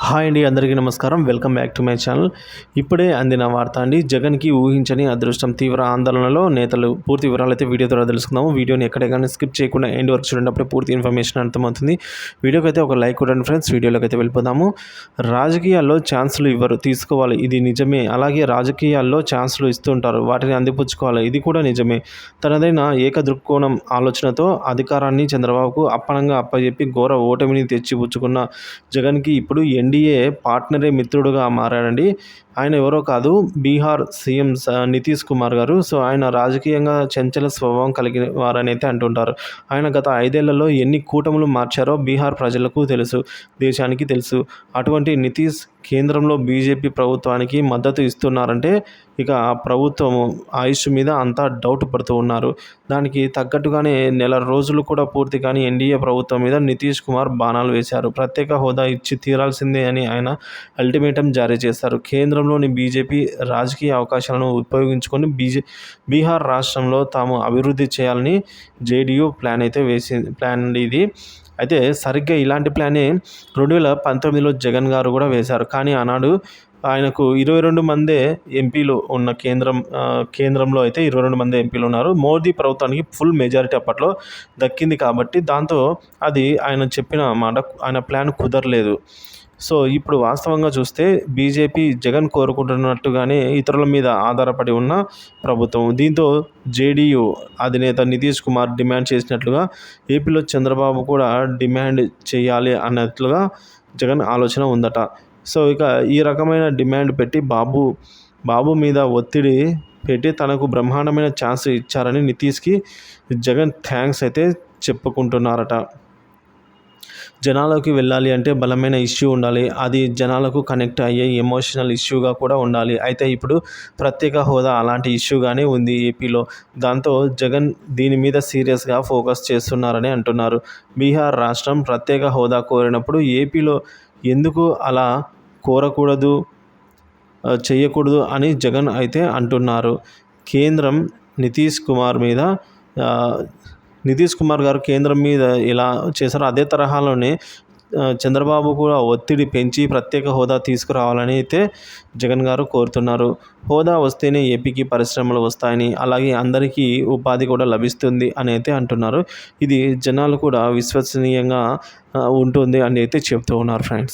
Hi అండి, అందరికీ నమస్కారం. Welcome back to my channel. ఇప్పుడే అందిన వార్త అండి. జగన్కి ఊహించని అదృష్టం, తీవ్ర ఆందోళనలో నేతలు. పూర్తి వివరాలు అయితే వీడియో ద్వారా తెలుసుకుందాము. వీడియోని ఎక్కడ కానీ స్కిప్ చేయకుండా ఎండ్ వరకు చూడండి, అప్పుడే పూర్తి ఇన్ఫర్మేషన్ అర్థమవుతుంది. వీడియోకి అయితే ఒక లైక్ కొట్టండి ఫ్రెండ్స్. వీడియోలోకి అయితే వెళ్ళిపోదాము. రాజకీయాల్లో ఛాన్సులు ఇవ్వరు, తీసుకోవాలి, ఇది నిజమే. అలాగే రాజకీయాల్లో ఛాన్సులు ఇస్తుంటారు, వాటిని అందిపుచ్చుకోవాలి, ఇది కూడా నిజమే. తనదైన ఏకదృక్కోణం ఆలోచనతో అధికారాన్ని చంద్రబాబుకు అప్పనంగా అప్పజెప్పి ఘోర ఓటమిని తెచ్చిపుచ్చుకున్న జగన్కి ఇప్పుడు ఎన్డీఏ పార్ట్నరే మిత్రుడుగా మారాడండి. ఆయన ఎవరో కాదు, బీహార్ సీఎం నితీష్ కుమార్ గారు. సో ఆయన రాజకీయంగా చంచల స్వభావం కలిగిన వారని అయితే అంటుంటారు. ఆయన గత 5 ఏళ్లలో ఎన్ని కూటములు మార్చారో బీహార్ ప్రజలకు తెలుసు, దేశానికి తెలుసు. అటువంటి నితీష్ కేంద్రంలో బీజేపీ ప్రభుత్వానికి మద్దతు ఇస్తున్నారంటే ఇక ఆ ప్రభుత్వం ఆయుష్ మీద అంతా డౌట్ పడుతూ ఉన్నారు. దానికి తగ్గట్టుగానే నెల రోజులు కూడా పూర్తి కానీ ఎన్డీఏ ప్రభుత్వం మీద నితీష్ కుమార్ బాణాలు వేశారు. ప్రత్యేక హోదా ఇచ్చి తీరాల్సిందే అని ఆయన అల్టిమేటం జారీ చేశారు. కేంద్రంలోని బీజేపీ రాజకీయ అవకాశాలను ఉపయోగించుకొని బీహార్ రాష్ట్రంలో తాము అభివృద్ధి చేయాలని జేడీయూ ప్లాన్ ఇది. అయితే సరిగ్గా ఇలాంటి ప్లానే 2019లో జగన్ గారు కూడా వేశారు. కానీ ఆనాడు ఆయనకు 22 మందే ఎంపీలు ఉన్న కేంద్రంలో అయితే 22 మంది ఎంపీలు ఉన్నారు. మోదీ ప్రభుత్వానికి ఫుల్ మెజారిటీ అప్పట్లో దక్కింది కాబట్టి దాంతో అది ఆయన చెప్పిన మాట, ఆయన ప్లాన్ కుదరలేదు. సో ఇప్పుడు వాస్తవంగా చూస్తే బీజేపీ జగన్ కోరుకుంటున్నట్టుగానే ఇతరుల మీద ఆధారపడి ఉన్న ప్రభుత్వం. దీంతో జేడీయూ అధినేత నితీష్ కుమార్ డిమాండ్ చేసినట్లుగా ఏపీలో చంద్రబాబు కూడా డిమాండ్ చేయాలి అన్నట్లుగా జగన్ ఆలోచన ఉందట. సో ఇక ఈ రకమైన డిమాండ్ పెట్టి బాబు మీద ఒత్తిడి పెట్టి తనకు బ్రహ్మాండమైన ఛాన్స్ ఇచ్చారని నితీష్కి జగన్ థ్యాంక్స్ అయితే చెప్పుకుంటున్నారట. జనాలకు వెళ్ళాలి అంటే బలమైన ఇష్యూ ఉండాలి, అది జనాలకు కనెక్ట్ అయ్యే ఎమోషనల్ ఇష్యూగా కూడా ఉండాలి. అయితే ఇప్పుడు ప్రత్యేక హోదా అలాంటి ఇష్యూగానే ఉంది ఏపీలో. దాంతో జగన్ దీని మీద సీరియస్గా ఫోకస్ చేస్తున్నారని అంటున్నారు. బీహార్ రాష్ట్రం ప్రత్యేక హోదా కోరినప్పుడు ఏపీలో ఎందుకు అలా కోరకూడదు, చేయకూడదు అని జగన్ అయితే అంటున్నారు. కేంద్రం నితీష్ కుమార్ గారు కేంద్రం మీద ఎలా చేశారో అదే తరహాలోనే చంద్రబాబు కూడా ఒత్తిడి పెంచి ప్రత్యేక హోదా తీసుకురావాలని అయితే జగన్ గారు కోరుతున్నారు. హోదా వస్తేనే ఏపీకి పరిశ్రమలు వస్తాయని, అలాగే అందరికీ ఉపాధి కూడా లభిస్తుంది అని అయితే అంటున్నారు. ఇది జనాలు కూడా విశ్వసనీయంగా ఉంటుంది అని అయితే చెప్తూ ఉన్నారు ఫ్రెండ్స్.